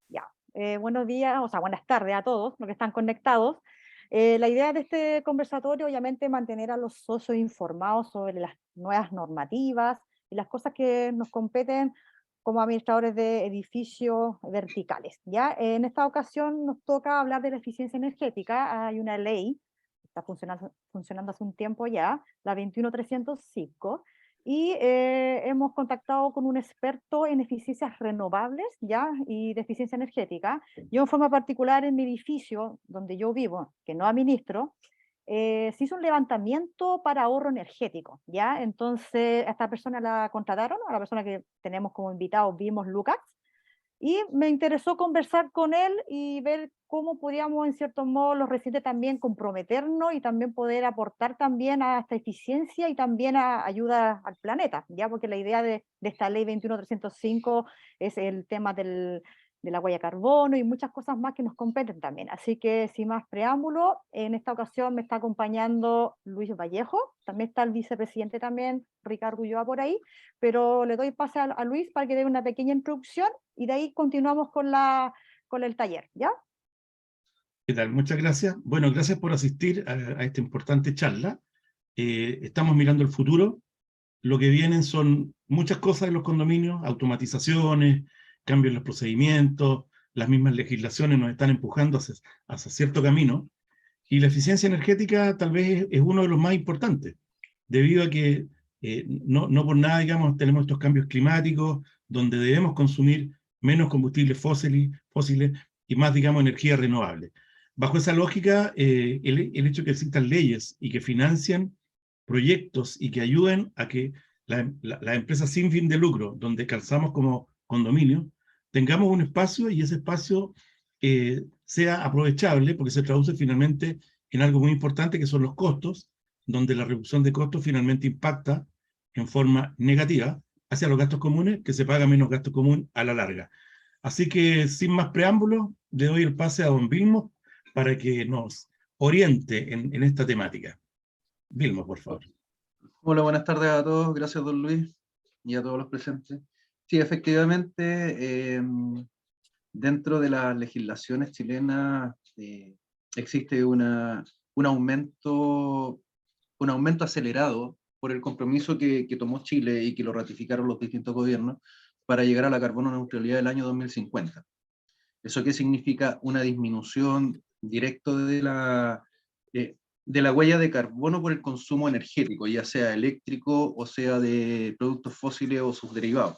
Ya. Buenos días, o sea, buenas tardes a todos los que están conectados. La idea de este conversatorio, obviamente, es mantener a los socios informados sobre las nuevas normativas y las cosas que nos competen como administradores de edificios verticales. ¿Ya? En esta ocasión nos toca hablar de la eficiencia energética. Hay una ley que está funcionando hace un tiempo ya, la 21305, y hemos contactado con un experto en eficiencias renovables, ¿ya? Y de eficiencia energética. Yo en forma particular en mi edificio, donde yo vivo, que no administro, se hizo un levantamiento para ahorro energético, ¿ya? Entonces a esta persona la contrataron, a la persona que tenemos como invitado, vimos Lucas, y me interesó conversar con él y ver cómo podíamos, en cierto modo, los residentes también comprometernos y también poder aportar también a esta eficiencia y también a ayuda al planeta, ¿ya? Porque la idea de esta ley 21305 es el tema de la huella de carbono y muchas cosas más que nos competen también. Así que, sin más preámbulo, en esta ocasión me está acompañando Luis Vallejo, también está el vicepresidente también, Ricardo Ulloa por ahí, pero le doy pase a Luis para que dé una pequeña introducción y de ahí continuamos con el taller, ¿ya? ¿Qué tal? Muchas gracias. Bueno, gracias por asistir a esta importante charla. Estamos mirando el futuro. Lo que vienen son muchas cosas en los condominios, automatizaciones, cambios en los procedimientos, las mismas legislaciones nos están empujando hacia cierto camino, y la eficiencia energética tal vez es uno de los más importantes, debido a que no por nada, digamos, tenemos estos cambios climáticos, donde debemos consumir menos combustibles fósiles y más, digamos, energía renovable. Bajo esa lógica, el hecho de que existan leyes y que financien proyectos y que ayuden a que las empresas sin fin de lucro, donde calzamos como condominio, tengamos un espacio y ese espacio sea aprovechable, porque se traduce finalmente en algo muy importante que son los costos, donde la reducción de costos finalmente impacta en forma negativa hacia los gastos comunes, que se paga menos gasto común a la larga. Así que, sin más preámbulos, le doy el pase a don Vilmo para que nos oriente en esta temática. Vilmo, por favor. Hola, buenas tardes a todos. Gracias, don Luis, y a todos los presentes. Sí, efectivamente, dentro de las legislaciones chilenas existe un aumento acelerado por el compromiso que tomó Chile y que lo ratificaron los distintos gobiernos para llegar a la carbono neutralidad del año 2050. ¿Eso qué significa? Una disminución directa de la huella de carbono por el consumo energético, ya sea eléctrico o sea de productos fósiles o sus derivados.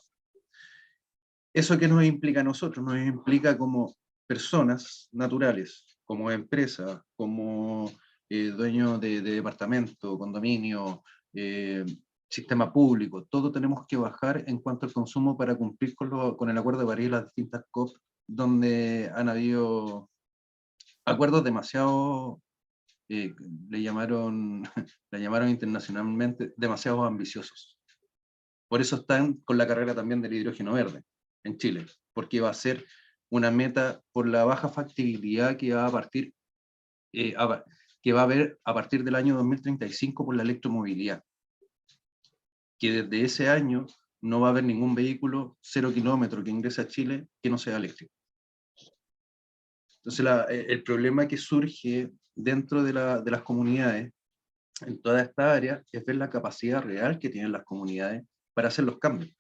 ¿Eso qué nos implica a nosotros? Nos implica como personas naturales, como empresas, como dueños de departamento, condominio, sistema público. Todo tenemos que bajar en cuanto al consumo para cumplir con el Acuerdo de París y las distintas COP, donde han habido acuerdos demasiado, le llamaron internacionalmente demasiado ambiciosos. Por eso están con la carrera también del hidrógeno verde en Chile, porque va a ser una meta por la baja factibilidad que va a haber a partir del año 2035 por la electromovilidad, que desde ese año no va a haber ningún vehículo 0 kilómetros que ingrese a Chile que no sea eléctrico. Entonces el problema que surge dentro de las comunidades en toda esta área es ver la capacidad real que tienen las comunidades para hacer los cambios.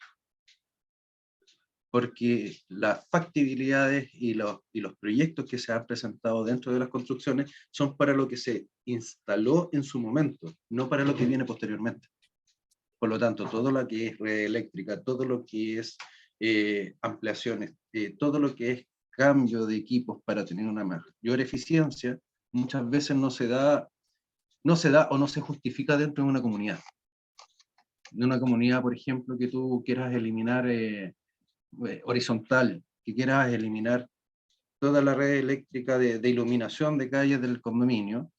Porque las factibilidades y los proyectos que se han presentado dentro de las construcciones son para lo que se instaló en su momento, no para lo que viene posteriormente. Por lo tanto, todo lo que es red eléctrica, todo lo que es ampliaciones, todo lo que es cambio de equipos para tener una mayor eficiencia, muchas veces no se da o no se justifica dentro de una comunidad. De una comunidad, por ejemplo, que tú quieras eliminar horizontal, que quieras eliminar toda la red eléctrica de iluminación de calles del condominio,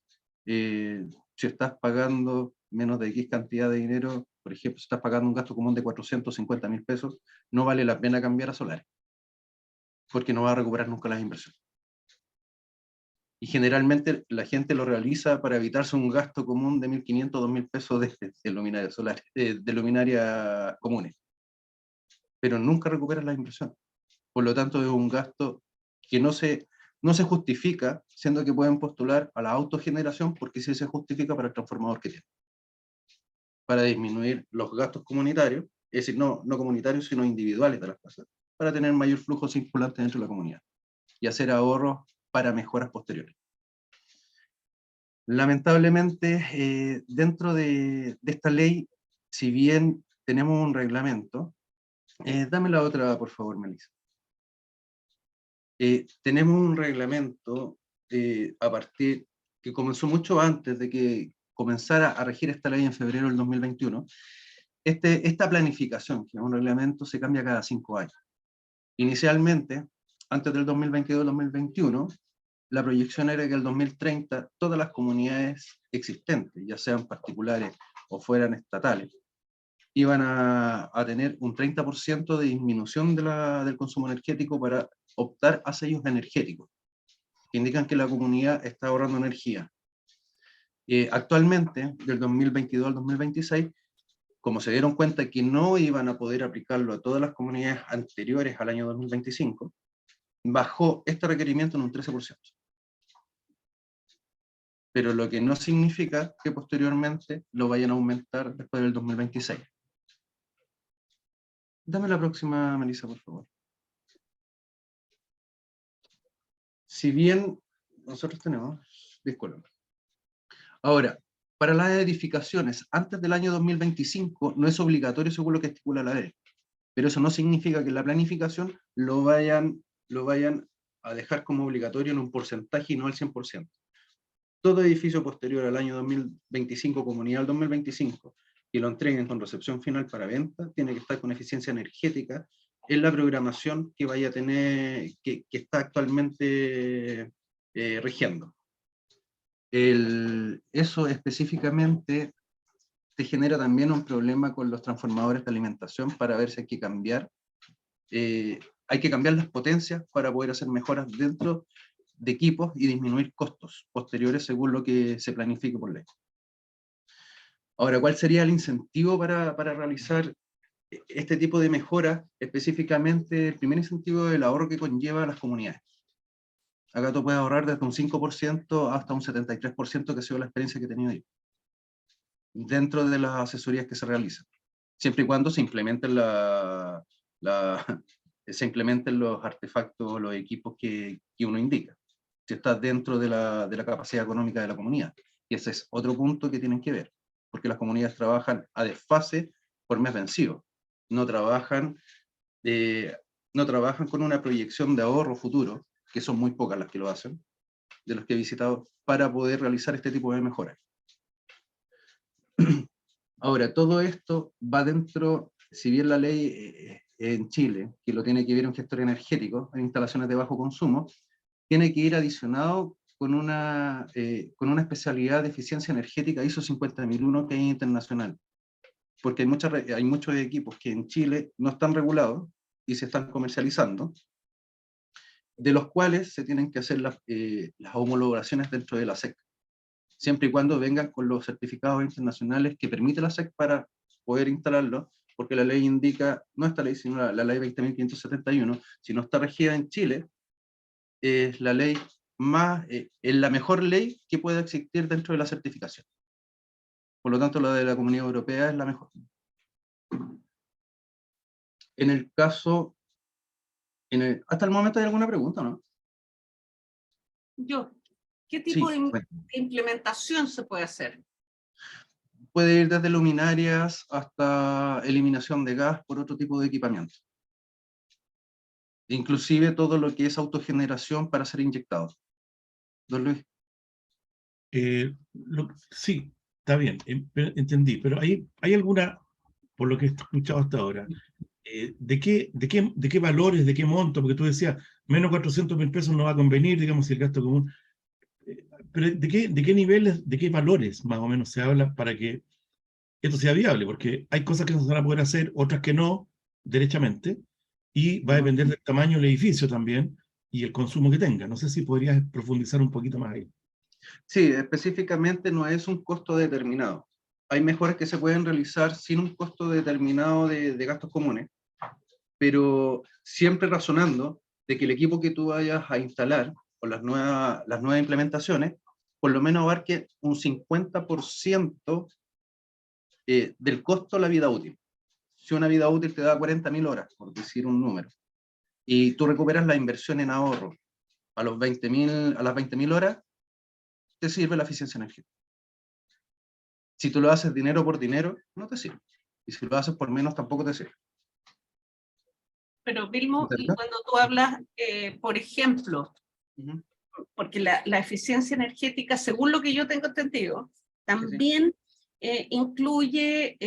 si estás pagando menos de X cantidad de dinero, por ejemplo, si estás pagando un gasto común de 450.000 pesos, no vale la pena cambiar a solar, porque no va a recuperar nunca las inversiones. Y generalmente la gente lo realiza para evitarse un gasto común de 1.500 o 2.000 pesos de luminaria solar, de luminaria comunes. pero nunca recuperan la inversión. Por lo tanto, es un gasto que no se justifica, siendo que pueden postular a la autogeneración, porque sí se justifica para el transformador que tienen, para disminuir los gastos comunitarios, es decir, no comunitarios, sino individuales de las casas, para tener mayor flujo circulante dentro de la comunidad y hacer ahorros para mejoras posteriores. Lamentablemente, dentro de esta ley, si bien tenemos un reglamento, dame la otra, por favor, Melissa. Tenemos un reglamento a partir que comenzó mucho antes de que comenzara a regir esta ley en febrero del 2021. Esta planificación, que es un reglamento, se cambia cada 5 años. Inicialmente, antes del 2022-2021, la proyección era que el 2030 todas las comunidades existentes, ya sean particulares o fueran estatales, iban a tener un 30% de disminución del consumo energético para optar a sellos energéticos, que indican que la comunidad está ahorrando energía. Actualmente, del 2022 al 2026, como se dieron cuenta que no iban a poder aplicarlo a todas las comunidades anteriores al año 2025, bajó este requerimiento en un 13%. Pero lo que no significa que posteriormente lo vayan a aumentar después del 2026. Dame la próxima, Melissa, por favor. Si bien nosotros tenemos, disculpen. Ahora, para las edificaciones antes del año 2025 no es obligatorio según lo que estipula la ley, pero eso no significa que en la planificación lo vayan a dejar como obligatorio en un porcentaje y no al 100%. Todo edificio posterior al año 2025, comunidad al 2025, que lo entreguen con recepción final para venta, tiene que estar con eficiencia energética en la programación que vaya a tener, que está actualmente rigiendo. Eso específicamente te genera también un problema con los transformadores de alimentación para ver si hay que cambiar. Hay que cambiar las potencias para poder hacer mejoras dentro de equipos y disminuir costos posteriores según lo que se planifique por ley. Ahora, ¿cuál sería el incentivo para realizar este tipo de mejoras? Específicamente, el primer incentivo es el ahorro que conlleva a las comunidades. Acá tú puedes ahorrar desde un 5% hasta un 73%, que ha sido la experiencia que he tenido yo, dentro de las asesorías que se realizan, siempre y cuando se implementen se implementen los artefactos, los equipos que uno indica, si está dentro de la capacidad económica de la comunidad. Y ese es otro punto que tienen que ver, porque las comunidades trabajan a desfase por mes vencido, no trabajan con una proyección de ahorro futuro, que son muy pocas las que lo hacen, de los que he visitado, para poder realizar este tipo de mejoras. Ahora, todo esto va dentro, si bien la ley en Chile, que lo tiene que ver un gestor energético en instalaciones de bajo consumo, tiene que ir adicionado con una especialidad de eficiencia energética ISO 50001 que es internacional, porque hay muchos equipos que en Chile no están regulados y se están comercializando, de los cuales se tienen que hacer las homologaciones dentro de la SEC, siempre y cuando vengan con los certificados internacionales que permite la SEC para poder instalarlo, porque la ley indica, no esta ley, sino la ley 20.571, si no está regida en Chile, es la ley es la mejor ley que pueda existir dentro de la certificación. Por lo tanto, la de la Comunidad Europea es la mejor. En el caso, hasta el momento hay alguna pregunta, ¿no? ¿Qué tipo Sí, de implementación se puede hacer? Puede ir desde luminarias hasta eliminación de gas por otro tipo de equipamiento. Inclusive todo lo que es autogeneración para ser inyectado. Don Luis. Sí, está bien, entendí, pero ¿hay alguna, por lo que he escuchado hasta ahora, ¿de qué valores, de qué monto? Porque tú decías, menos 400.000 pesos no va a convenir, digamos, si el gasto común. Pero ¿de qué niveles, de qué valores más o menos se habla para que esto sea viable? Porque hay cosas que se van a poder hacer, otras que no, derechamente, y va a depender del tamaño del edificio también y el consumo que tenga. No sé si podrías profundizar un poquito más ahí. Sí, específicamente no es un costo determinado. Hay mejoras que se pueden realizar sin un costo determinado de gastos comunes, pero siempre razonando de que el equipo que tú vayas a instalar, o las nuevas implementaciones, por lo menos abarque un 50% del costo de la vida útil. Si una vida útil te da 40.000 horas, por decir un número, y tú recuperas la inversión en ahorro a las 20.000 horas, te sirve la eficiencia energética. Si tú lo haces dinero por dinero, no te sirve. Y si lo haces por menos, tampoco te sirve. Pero Vilmo, y ¿Entendés? cuando tú hablas, por ejemplo, porque la eficiencia energética, según lo que yo tengo entendido, también incluye,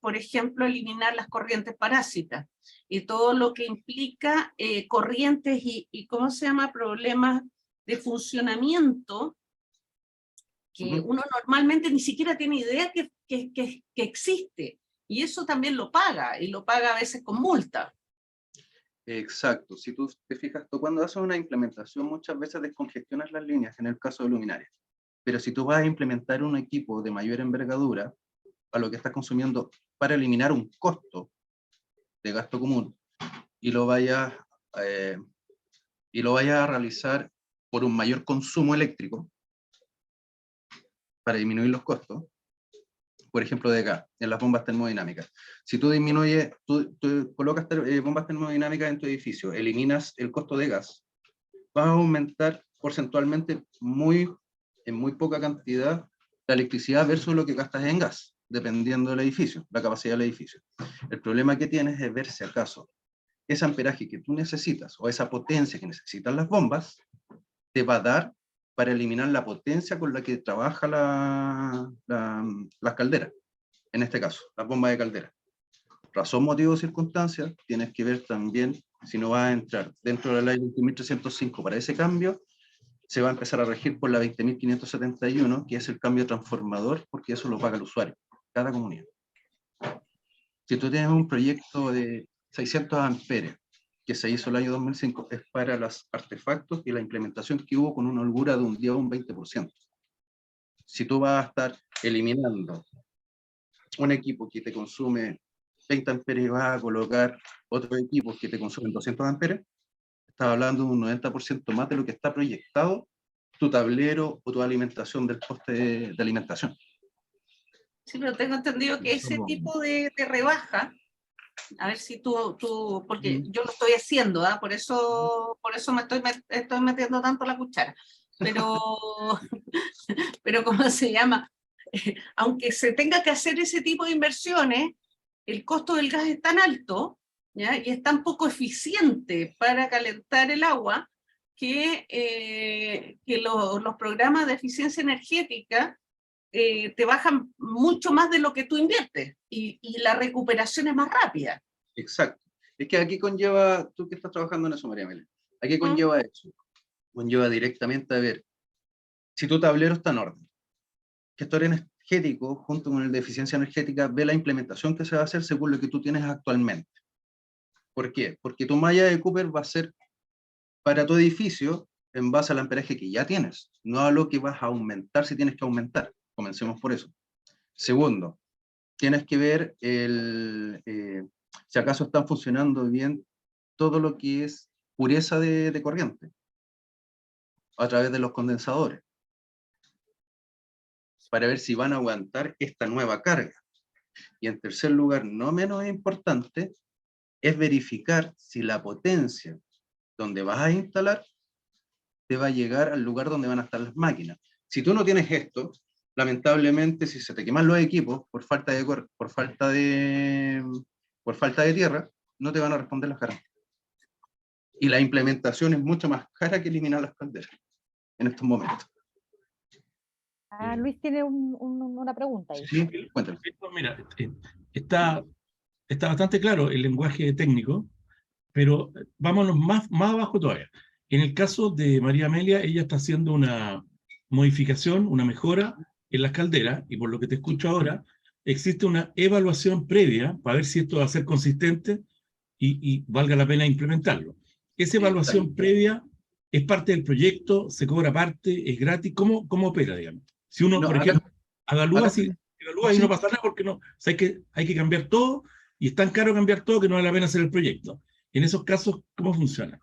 por ejemplo, eliminar las corrientes parásitas y todo lo que implica corrientes y, ¿cómo se llama?, problemas de funcionamiento que uno normalmente ni siquiera tiene idea que existe. Y eso también lo paga, y lo paga a veces con multa. Exacto. Si tú te fijas, tú cuando haces una implementación muchas veces descongestionas las líneas, en el caso de luminarias. Pero si tú vas a implementar un equipo de mayor envergadura, a lo que estás consumiendo para eliminar un costo de gasto común, y lo vayas a realizar por un mayor consumo eléctrico, para disminuir los costos, por ejemplo, de gas, en las bombas termodinámicas. Si tú disminuyes, tú colocas bombas termodinámicas en tu edificio, eliminas el costo de gas, vas a aumentar porcentualmente en muy poca cantidad la electricidad versus lo que gastas en gas, dependiendo del edificio, la capacidad del edificio. El problema que tienes es ver si acaso ese amperaje que tú necesitas o esa potencia que necesitan las bombas te va a dar para eliminar la potencia con la que trabaja las calderas, en este caso, las bombas de caldera. Razón, motivo, circunstancia, tienes que ver también si no vas a entrar dentro de la ley 20.305 para ese cambio, se va a empezar a regir por la 20.571, que es el cambio transformador, porque eso lo paga el usuario, cada comunidad. Si tú tienes un proyecto de 600 amperes, que se hizo el año 2005, es para los artefactos y la implementación que hubo con una holgura de un día un 20%. Si tú vas a estar eliminando un equipo que te consume 20 amperes y vas a colocar otros equipos que te consumen 200 amperes, estás hablando de un 90% más de lo que está proyectado tu tablero o tu alimentación del coste de alimentación. Sí, pero tengo entendido que ese tipo de rebaja, a ver si tú porque yo lo estoy haciendo, ¿ah? Por eso me estoy metiendo tanto la cuchara. Pero ¿cómo se llama? Aunque se tenga que hacer ese tipo de inversiones, el costo del gas es tan alto, ¿ya? Y es tan poco eficiente para calentar el agua que los programas de eficiencia energética te bajan mucho más de lo que tú inviertes y la recuperación es más rápida. Exacto. Es que aquí conlleva, tú que estás trabajando en eso, María Amelia, aquí conlleva eso. Conlleva directamente a ver si tu tablero está en orden. Gestor energético, junto con el de eficiencia energética, ve la implementación que se va a hacer según lo que tú tienes actualmente. ¿Por qué? Porque tu malla de Cooper va a ser para tu edificio en base al amperaje que ya tienes, no a lo que vas a aumentar si tienes que aumentar. Comencemos por eso. Segundo, tienes que ver si acaso están funcionando bien todo lo que es pureza de corriente a través de los condensadores, para ver si van a aguantar esta nueva carga. Y en tercer lugar, no menos importante, es verificar si la potencia donde vas a instalar te va a llegar al lugar donde van a estar las máquinas. Si tú no tienes esto, lamentablemente, si se te queman los equipos por falta de tierra, no te van a responder las garantías. Y la implementación es mucho más cara que eliminar las calderas en estos momentos. Luis tiene una pregunta ahí. Sí, cuéntame. Mira, está bastante claro el lenguaje técnico, pero vámonos más abajo todavía. En el caso de María Amelia, ella está haciendo una modificación, una mejora en las calderas, y por lo que te escucho ahora, existe una evaluación previa para ver si esto va a ser consistente y valga la pena implementarlo. Esa evaluación previa es parte del proyecto, se cobra parte, es gratis. ¿Cómo opera, digamos? Si uno, por ejemplo, evalúa y no pasa nada porque no, o sea, hay que cambiar todo, y es tan caro cambiar todo que no vale la pena hacer el proyecto. En esos casos, ¿cómo funciona?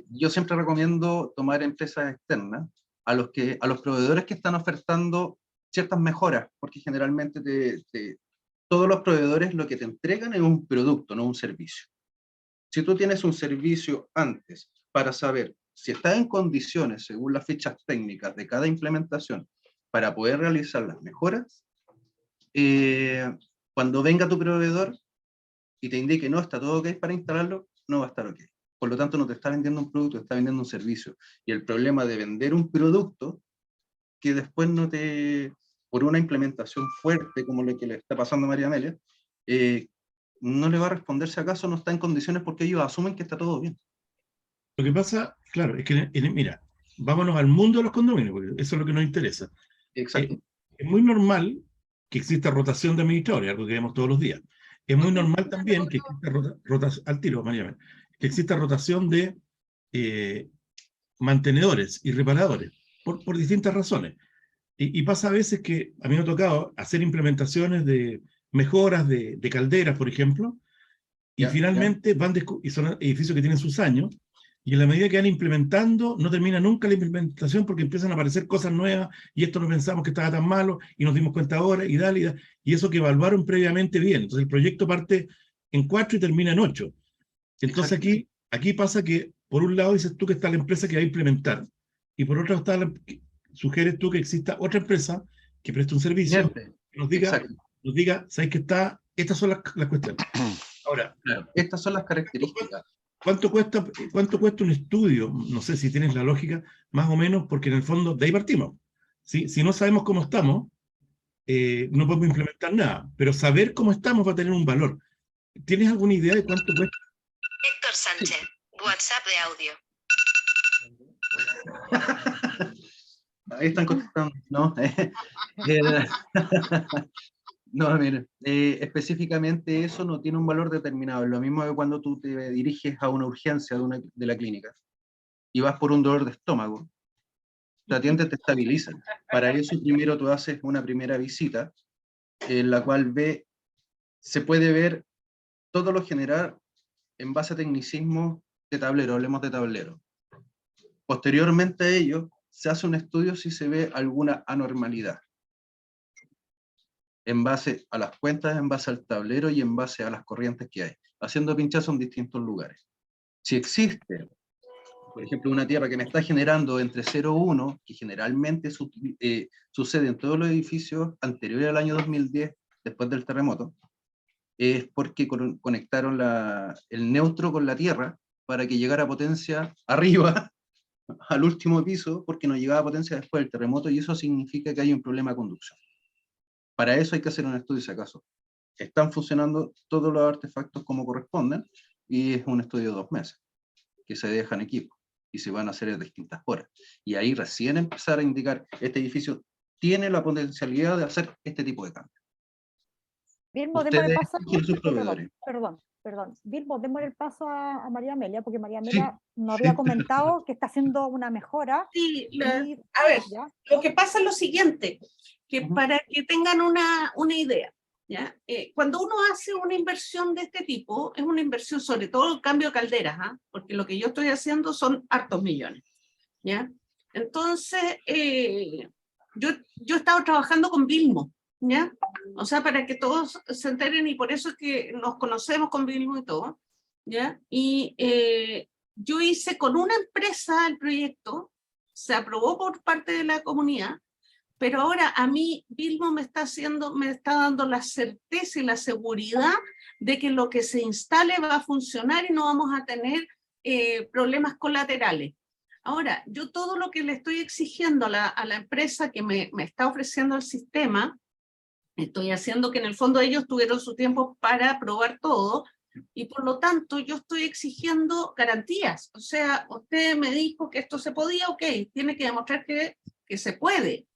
Yo siempre recomiendo tomar empresas externas a los proveedores que están ofertando ciertas mejoras, porque generalmente todos los proveedores lo que te entregan es un producto, no un servicio. Si tú tienes un servicio antes para saber si está en condiciones, según las fichas técnicas de cada implementación, para poder realizar las mejoras, cuando venga tu proveedor y te indique no, está todo ok para instalarlo, no va a estar ok. Por lo tanto, no te está vendiendo un producto, te está vendiendo un servicio. Y el problema de vender un producto que después no te, por una implementación fuerte como lo que le está pasando a María Amelia, no le va a responder si acaso no está en condiciones porque ellos asumen que está todo bien. Lo que pasa, claro, es que, mira, vámonos al mundo de los condominios, porque eso es lo que nos interesa. Exacto. Es muy normal que exista rotación de administradores, algo que vemos todos los días. Es muy normal también que exista al tiro, María, que exista rotación de mantenedores y reparadores, por distintas razones. Y pasa a veces que a mí me ha tocado hacer implementaciones de mejoras de calderas, por ejemplo, y finalmente y son edificios que tienen sus años, y en la medida que van implementando, no termina nunca la implementación porque empiezan a aparecer cosas nuevas, y esto no pensamos que estaba tan malo, y nos dimos cuenta ahora, y dale, y eso que evaluaron previamente bien. Entonces el proyecto parte en 4 y termina en 8. Entonces aquí pasa que, por un lado dices tú que está la empresa que va a implementar, y por otro lado sugieres tú que exista otra empresa que preste un servicio, que nos diga, ¿sabes qué está? Estas son las cuestiones. Ahora, claro, estas son las características. ¿Cuánto cuesta un estudio? No sé si tienes la lógica, más o menos, porque en el fondo de ahí partimos. Si no sabemos cómo estamos, no podemos implementar nada, pero saber cómo estamos va a tener un valor. ¿Tienes alguna idea de cuánto cuesta? Héctor Sánchez, WhatsApp de audio. Ahí están contestando, ¿no? No, mire, específicamente eso no tiene un valor determinado. Es lo mismo que cuando tú te diriges a una urgencia de la clínica y vas por un dolor de estómago. Te atienden, te estabilizan. Para eso primero tú haces una primera visita en la cual se puede ver todo lo general en base a tecnicismo de tablero, hablemos de tablero. Posteriormente a ello, se hace un estudio si se ve alguna anormalidad, en base a las cuentas, en base al tablero y en base a las corrientes que hay, haciendo pinchazo en distintos lugares. Si existe, por ejemplo, una tierra que me está generando entre 0 y 1, que generalmente sucede en todos los edificios anteriores al año 2010, después del terremoto, es porque conectaron el neutro con la tierra para que llegara potencia arriba, al último piso, porque no llegaba potencia después del terremoto, y eso significa que hay un problema de conducción. Para eso hay que hacer un estudio, si acaso están funcionando todos los artefactos como corresponden, y es un estudio de 2 meses, que se deja en equipo, y se van a hacer en distintas horas. Y ahí recién empezar a indicar, este edificio tiene la potencialidad de hacer este tipo de cambios. Vilmo, démosle paso. Perdón. Vilmo, démosle el paso a María Amelia, porque María Amelia nos había comentado que está haciendo una mejora. Sí, a ver, ¿ya? Lo que pasa es lo siguiente, que para que tengan una idea, ¿ya? Cuando uno hace una inversión de este tipo, es una inversión sobre todo el cambio de calderas, ¿ah? Porque lo que yo estoy haciendo son hartos millones, ¿ya? Entonces, yo he estado trabajando con Vilmo, ¿ya? O sea, para que todos se enteren, y por eso es que nos conocemos con Vilmo y todo, ¿ya? Y yo hice con una empresa el proyecto, se aprobó por parte de la comunidad, pero ahora a mí Vilmo me está dando la certeza y la seguridad de que lo que se instale va a funcionar y no vamos a tener problemas colaterales. Ahora, yo todo lo que le estoy exigiendo a la empresa que me está ofreciendo el sistema, estoy haciendo que en el fondo ellos tuvieron su tiempo para probar todo, y por lo tanto yo estoy exigiendo garantías. O sea, usted me dijo que esto se podía, ok, tiene que demostrar que se puede,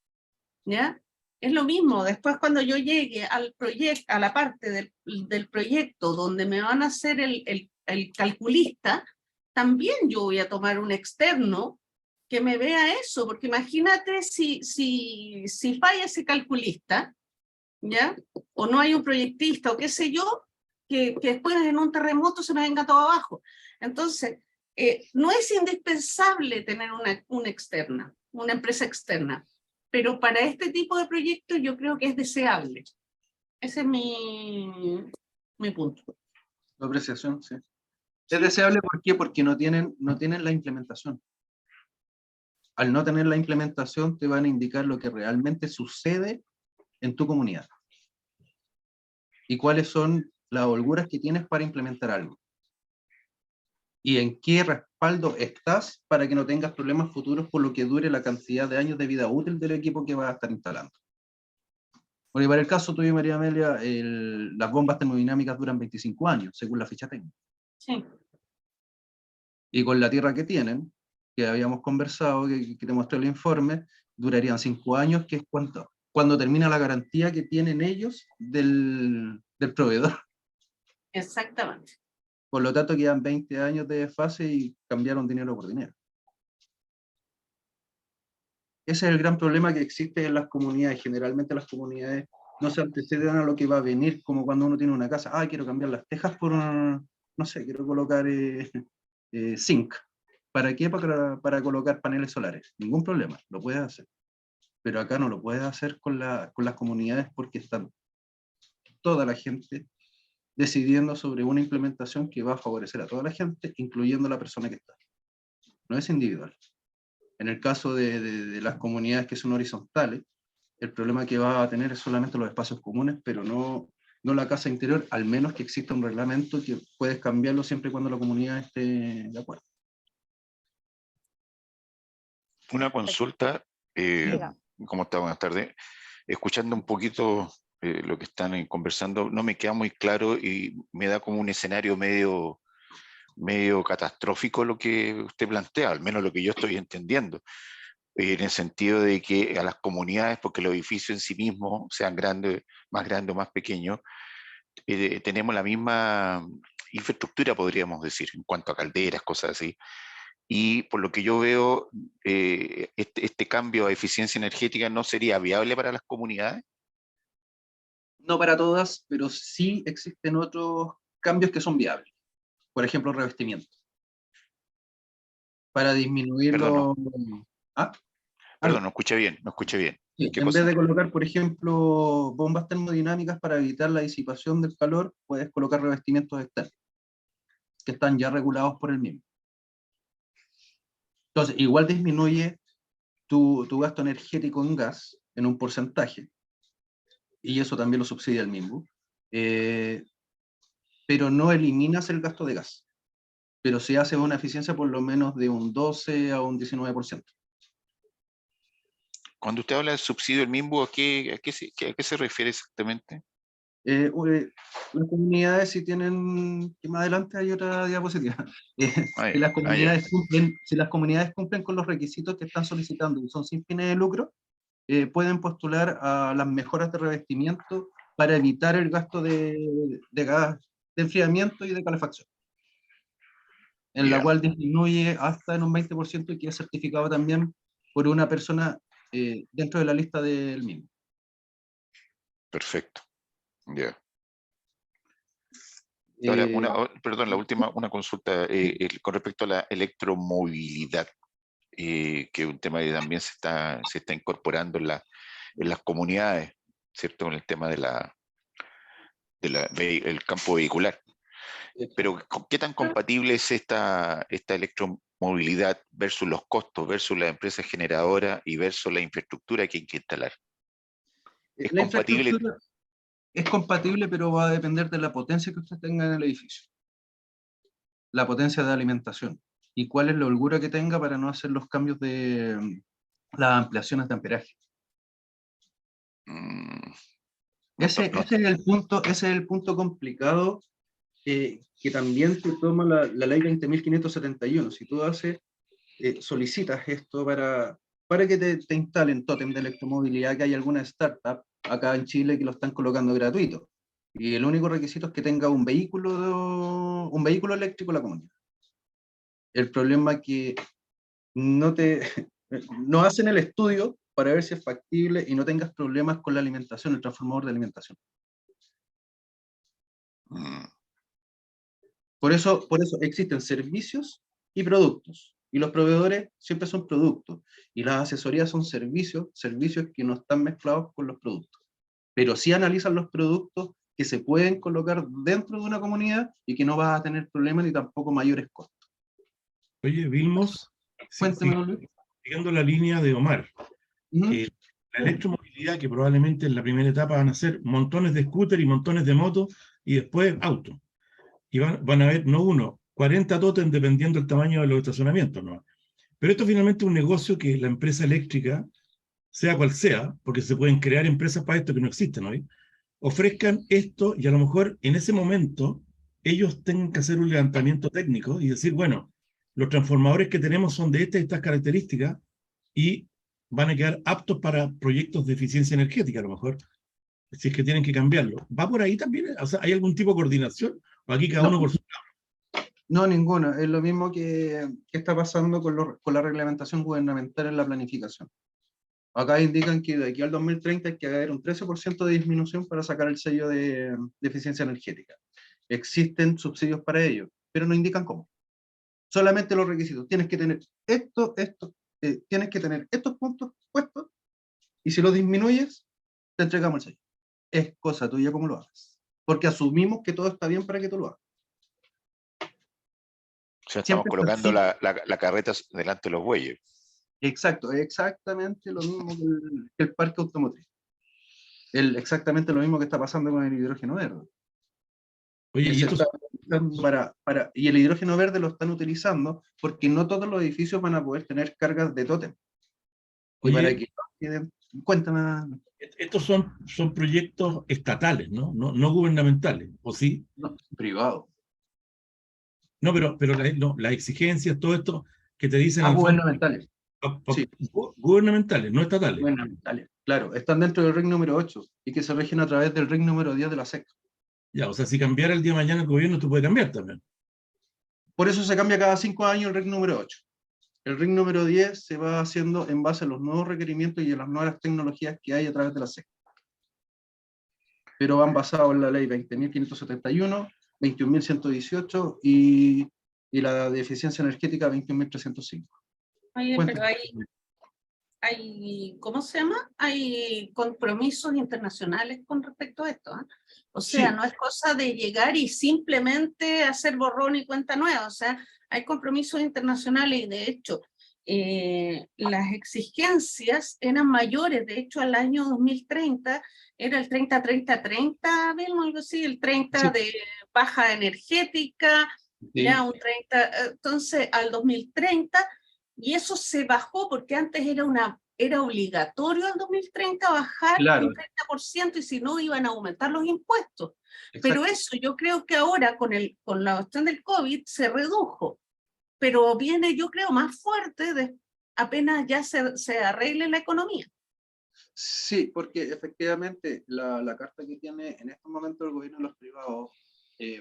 ¿ya? Es lo mismo, después cuando yo llegue al proyecto, a la parte del proyecto donde me van a hacer el calculista, también yo voy a tomar un externo que me vea eso, porque imagínate si falla ese calculista, ¿ya? O no hay un proyectista o qué sé yo, que después en un terremoto se me venga todo abajo. Entonces, no es indispensable tener una externa, una empresa externa, pero para este tipo de proyectos yo creo que es deseable. Ese es mi punto. La apreciación, sí. Sí. Es deseable, ¿por qué? Porque no tienen la implementación. Al no tener la implementación, te van a indicar lo que realmente sucede en tu comunidad. Y cuáles son las holguras que tienes para implementar algo. Y en qué respaldo estás para que no tengas problemas futuros por lo que dure la cantidad de años de vida útil del equipo que vas a estar instalando. Porque para el caso tuyo, María Amelia, las bombas termodinámicas duran 25 años, según la ficha técnica. Sí. Y con la tierra que tienen, que habíamos conversado, que te mostré el informe, durarían 5 años, que es cuando termina la garantía que tienen ellos del proveedor. Exactamente. Por lo tanto, quedan 20 años de desfase y cambiaron dinero por dinero. Ese es el gran problema que existe en las comunidades. Generalmente las comunidades no se anteceden a lo que va a venir, como cuando uno tiene una casa. Ah, quiero cambiar las tejas por, no sé, quiero colocar zinc. ¿Para qué? Para colocar paneles solares. Ningún problema, lo puedes hacer. Pero acá no lo puedes hacer con las comunidades porque están toda la gente decidiendo sobre una implementación que va a favorecer a toda la gente, incluyendo la persona que está. No es individual. En el caso de las comunidades que son horizontales, el problema que va a tener es solamente los espacios comunes, pero no la casa interior, al menos que exista un reglamento que puedes cambiarlo siempre y cuando la comunidad esté de acuerdo. Una consulta, Diga. ¿cómo está? Buenas tardes. Escuchando un poquito lo que están conversando, no me queda muy claro y me da como un escenario medio catastrófico lo que usted plantea, al menos lo que yo estoy entendiendo, en el sentido de que a las comunidades, porque los edificios en sí mismos, sean grandes o más pequeños, tenemos la misma infraestructura, podríamos decir, en cuanto a calderas, cosas así. Y por lo que yo veo, este cambio a eficiencia energética no sería viable para las comunidades. No para todas, pero sí existen otros cambios que son viables. Por ejemplo, revestimiento. Para disminuir Perdón, los... ¿Ah? perdón, no escuché bien. Sí, ¿Qué en cosa? vez de colocar, por ejemplo, bombas termodinámicas para evitar la disipación del calor, puedes colocar revestimientos externos, que están ya regulados por el mismo. Entonces, igual disminuye tu gasto energético en gas en un porcentaje, y eso también lo subsidia el mismo, pero no eliminas el gasto de gas, pero sí hace una eficiencia por lo menos de un 12 a un 19%. Cuando usted habla del subsidio del MIMBU, ¿a qué se refiere exactamente? Las comunidades sí tienen, que más adelante hay otra diapositiva, si las comunidades cumplen con los requisitos que están solicitando y son sin fines de lucro, pueden postular a las mejoras de revestimiento para evitar el gasto de gas de enfriamiento y de calefacción, en la cual disminuye hasta en un 20% y que es certificado también por una persona dentro de la lista del mismo. Perfecto. Ahora, perdón, la última, una consulta con respecto a la electromovilidad, que es un tema que también se está incorporando en las comunidades, ¿cierto? Con el tema el campo vehicular. Pero, ¿qué tan compatible es esta electromovilidad versus los costos, versus la empresa generadora y versus la infraestructura que hay que instalar? ¿Es La compatible? infraestructura es compatible, pero va a depender de la potencia que usted tenga en el edificio. La potencia de alimentación. Y cuál es la holgura que tenga para no hacer los cambios de las ampliaciones de amperaje. Ese es el punto complicado que también te toma la ley 20.571. Si tú solicitas esto para que te instalen tótem de electromovilidad, que hay alguna startup acá en Chile que lo están colocando gratuito. Y el único requisito es que tenga un vehículo eléctrico en la comunidad. El problema es que no hacen el estudio para ver si es factible y no tengas problemas con la alimentación, el transformador de alimentación. Por eso existen servicios y productos. Y los proveedores siempre son productos. Y las asesorías son servicios que no están mezclados con los productos. Pero sí analizan los productos que se pueden colocar dentro de una comunidad y que no vas a tener problemas ni tampoco mayores costos. Oye, Vilmos, Cuéntame, don Luis. siguiendo la línea de Omar, Ujú. la electromovilidad, que probablemente en la primera etapa van a ser montones de scooters y montones de motos, y después autos. Y van a haber, no uno, 40 tótems dependiendo del tamaño de los estacionamientos, ¿no? Pero esto finalmente es un negocio que la empresa eléctrica, sea cual sea, porque se pueden crear empresas para esto que no existen hoy, ofrezcan esto y a lo mejor en ese momento ellos tengan que hacer un levantamiento técnico y decir, bueno, los transformadores que tenemos son de estas características y van a quedar aptos para proyectos de eficiencia energética, a lo mejor, si es que tienen que cambiarlo. ¿Va por ahí también? O sea, ¿hay algún tipo de coordinación? ¿O aquí cada uno por su lado? No, ninguna. Es lo mismo que está pasando con la reglamentación gubernamental en la planificación. Acá indican que de aquí al 2030 hay que haber un 13% de disminución para sacar el sello de eficiencia energética. Existen subsidios para ello, pero no indican cómo. Solamente los requisitos. Tienes que tener tienes que tener estos puntos puestos, y si los disminuyes, te entregamos el sello. Es cosa tuya cómo lo hagas. Porque asumimos que todo está bien para que tú lo hagas. O sea, estamos Siempre está colocando así. la carreta delante de los bueyes. Exacto, exactamente lo mismo que el parque automotriz. Exactamente lo mismo que está pasando con el hidrógeno verde. Oye, Que y se esto está utilizando y el hidrógeno verde lo están utilizando porque no todos los edificios van a poder tener cargas de tótem. Y para oye, que queden, cuéntame. estos son proyectos estatales, ¿no? No gubernamentales, ¿o sí? No, privado. No, pero las exigencias, todo esto que te dicen en el fondo, Gubernamentales. Sí, gubernamentales, no estatales. gubernamentales. Claro, están dentro del RIC número 8 y que se rigen a través del RIC número 10 de la SEC. Ya, o sea, si cambiara el día de mañana el gobierno, tú puedes cambiar también. Por eso se cambia cada 5 años el RIC número 8. El RIC número 10 se va haciendo en base a los nuevos requerimientos y a las nuevas tecnologías que hay a través de la SEC. Pero van basados en la ley 20.571, 21.118 y la de eficiencia energética 21.305. Oye, Cuéntame. pero ¿cómo se llama? Hay compromisos internacionales con respecto a esto, ¿eh? O sea, Sí. no es cosa de llegar y simplemente hacer borrón y cuenta nueva, o sea, hay compromisos internacionales y de hecho las exigencias eran mayores, de hecho al año 2030 era el 30-30-30, ¿ven? Algo así, el 30 Sí. de baja energética, Sí. ya un 30, entonces al 2030. Y eso se bajó porque antes era obligatorio al 2030 bajar Claro. un 30% y si no iban a aumentar los impuestos. Exacto. Pero eso yo creo que ahora con la cuestión del COVID se redujo. Pero viene yo creo más fuerte apenas ya se arregle la economía. Sí, porque efectivamente la carta que tiene en estos momentos el gobierno de los privados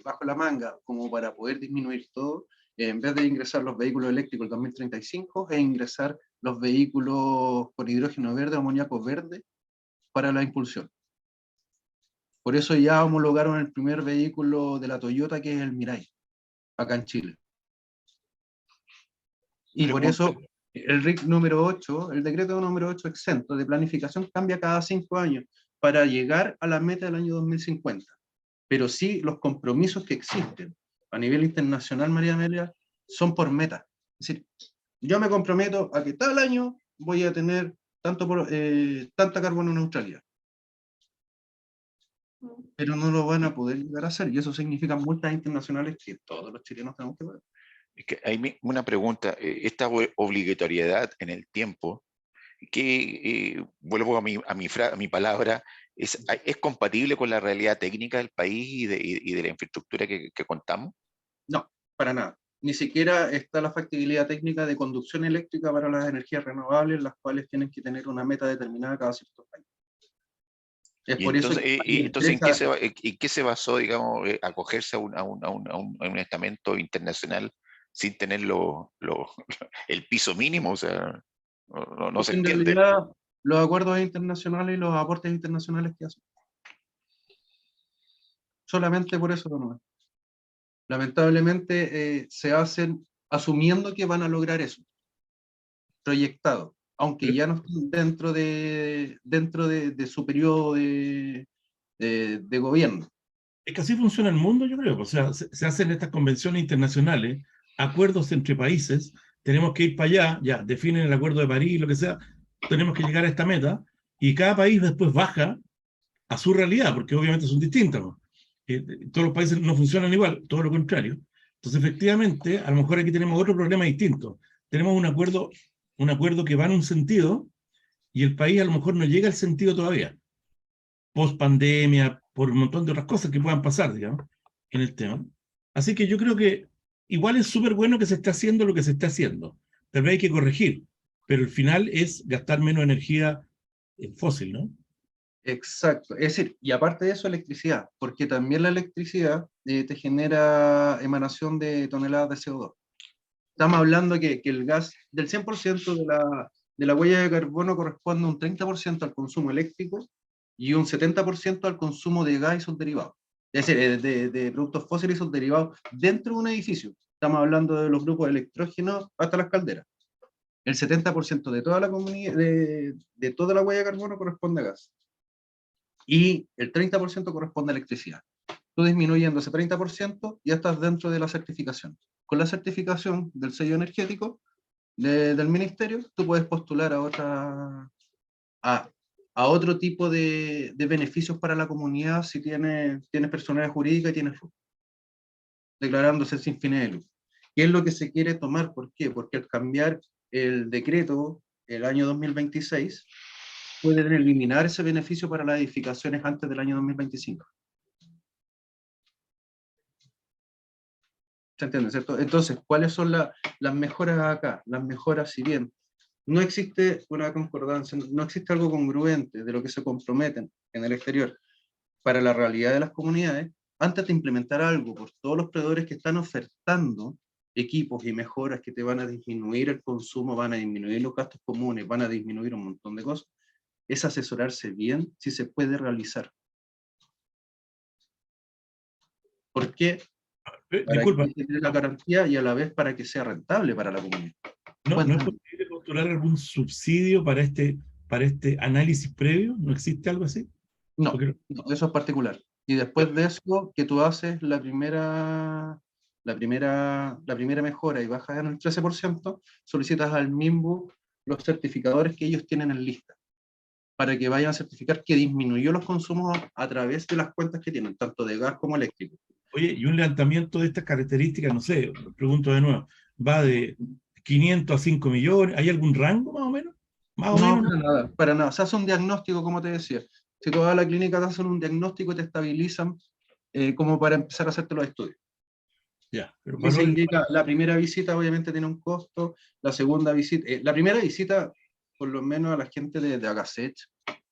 bajo la manga como para poder disminuir todo, en vez de ingresar los vehículos eléctricos en 2035, es ingresar los vehículos con hidrógeno verde, amoníaco verde, para la impulsión. Por eso ya homologaron el primer vehículo de la Toyota, que es el Mirai, acá en Chile. Y por eso el RIC número 8, el decreto número 8 exento de planificación cambia cada 5 años para llegar a la meta del año 2050. Pero sí los compromisos que existen a nivel internacional, María Amelia, son por meta. Es decir, yo me comprometo a que tal año voy a tener tanta carbono neutralidad. Pero no lo van a poder llegar a hacer, y eso significa multas internacionales que todos los chilenos tenemos que pagar. Es que hay una pregunta, esta obligatoriedad en el tiempo, que vuelvo a mi palabra, ¿es compatible con la realidad técnica del país y de la infraestructura que contamos? No, para nada. Ni siquiera está la factibilidad técnica de conducción eléctrica para las energías renovables, las cuales tienen que tener una meta determinada cada ciertos años. Es por eso que entonces ¿en qué se basó, digamos, acogerse a un estamento internacional sin tener el piso mínimo? O sea, no se en entiende. realidad los acuerdos internacionales y los aportes internacionales que hacen. Solamente por eso no. Lamentablemente se hacen asumiendo que van a lograr eso, proyectado, aunque ya no estén dentro de su periodo de gobierno. Es que así funciona el mundo, yo creo. O sea, se hacen estas convenciones internacionales, acuerdos entre países, tenemos que ir para allá, ya, definen el acuerdo de París, lo que sea, tenemos que llegar a esta meta, y cada país después baja a su realidad, porque obviamente son distintas, ¿no? Todos los países no funcionan igual, todo lo contrario. Entonces, efectivamente, a lo mejor aquí tenemos otro problema distinto. Tenemos un acuerdo que va en un sentido, y el país a lo mejor no llega al sentido todavía, post pandemia, por un montón de otras cosas que puedan pasar, digamos, en el tema. Así que yo creo que igual es súper bueno que se esté haciendo lo que se está haciendo. Tal vez hay que corregir, pero el final es gastar menos energía fósil, ¿no? Exacto, es decir, y aparte de eso, electricidad, porque también la electricidad te genera emanación de toneladas de CO2. Estamos hablando que el gas del 100% de la huella de carbono corresponde un 30% al consumo eléctrico y un 70% al consumo de gas y sus derivados. Es decir, de productos fósiles y sus derivados dentro de un edificio. Estamos hablando de los grupos de electrógenos hasta las calderas. El 70% de toda la comunidad, de toda la huella de carbono corresponde a gas. Y el 30% corresponde a electricidad. Tú disminuyendo ese 30% ya estás dentro de la certificación. Con la certificación del sello energético del ministerio, tú puedes postular a otro tipo de beneficios para la comunidad si tienes personalidad jurídica y tienes FUT, declarándose sin fines de lucro. ¿Qué es lo que se quiere tomar? ¿Por qué? Porque al cambiar el decreto el año 2026, pueden eliminar ese beneficio para las edificaciones antes del año 2025. ¿Se entiende, cierto? Entonces, ¿cuáles son las mejoras acá? Las mejoras, si bien no existe una concordancia, no existe algo congruente de lo que se comprometen en el exterior para la realidad de las comunidades, antes de implementar algo por todos los proveedores que están ofertando equipos y mejoras que te van a disminuir el consumo, van a disminuir los gastos comunes, van a disminuir un montón de cosas, es asesorarse bien si se puede realizar. ¿Por qué? Para Disculpa, que tenga la garantía y a la vez para que sea rentable para la comunidad. ¿no es posible postular algún subsidio para este análisis previo? ¿No existe algo así? No, Porque no, eso es particular. Y después de eso, que tú haces la primera mejora y bajas en el 13%, solicitas al MIMBU los certificadores que ellos tienen en lista, para que vayan a certificar que disminuyó los consumos a través de las cuentas que tienen, tanto de gas como eléctrico. Oye, y un levantamiento de estas características, no sé, pregunto de nuevo, va de 500 a 5 millones, ¿hay algún rango más o menos? Más o No, menos. para nada, para nada. Se hace un diagnóstico, como te decía. Si tú vas a la clínica, te hacen un diagnóstico y te estabilizan como para empezar a hacerte los estudios. Ya, pero Y se indica, la primera visita obviamente tiene un costo, la segunda visita, la primera visita, por lo menos a la gente de Agasech,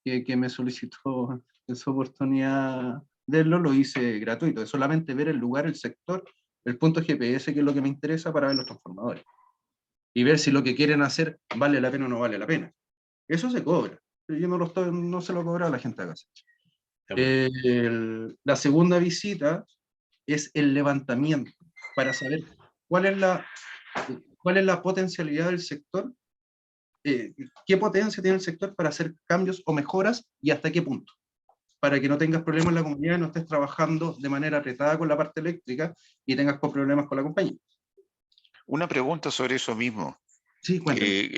que me solicitó esa oportunidad de verlo, lo hice gratuito, es solamente ver el lugar, el sector, el punto GPS, que es lo que me interesa para ver los transformadores. Y ver si lo que quieren hacer vale la pena o no vale la pena. Eso se cobra, pero yo no se lo cobro a la gente de Agasech. La segunda visita es el levantamiento, para saber cuál es la potencialidad del sector, qué potencia tiene el sector para hacer cambios o mejoras y hasta qué punto, para que no tengas problemas en la comunidad y no estés trabajando de manera apretada con la parte eléctrica y tengas problemas con la compañía. Una pregunta sobre eso mismo. Sí, cuéntame.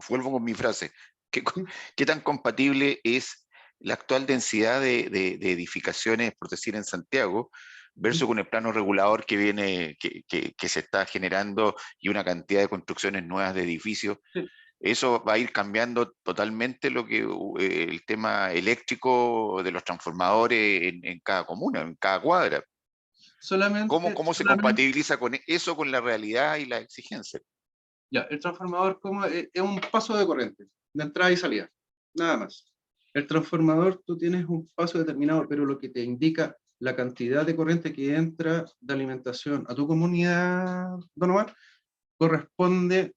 Vuelvo con mi frase. ¿Qué tan compatible es la actual densidad de edificaciones, por decir, en Santiago, versus con el plano regulador que viene, que se está generando y una cantidad de construcciones nuevas de edificios? Sí. Eso va a ir cambiando totalmente el tema eléctrico de los transformadores en cada comuna, en cada cuadra. ¿Cómo se compatibiliza con eso, con la realidad y la exigencia? Ya, el transformador es un paso de corriente, de entrada y salida, nada más. El transformador, tú tienes un paso determinado, pero lo que te indica la cantidad de corriente que entra de alimentación a tu comunidad, Don Omar, corresponde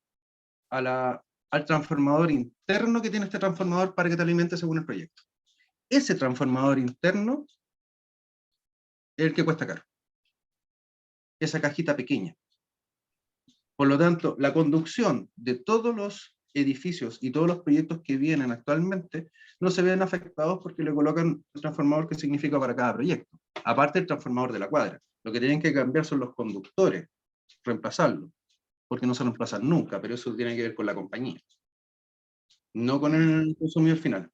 al transformador interno que tiene este transformador para que te alimente según el proyecto. Ese transformador interno es el que cuesta caro. esa cajita pequeña. Por lo tanto, la conducción de todos los edificios y todos los proyectos que vienen actualmente no se ven afectados porque le colocan el transformador que significa para cada proyecto. Aparte del transformador de la cuadra. Lo que tienen que cambiar son los conductores, reemplazarlos, porque no se reemplazan nunca, pero eso tiene que ver con la compañía, no con el consumidor final.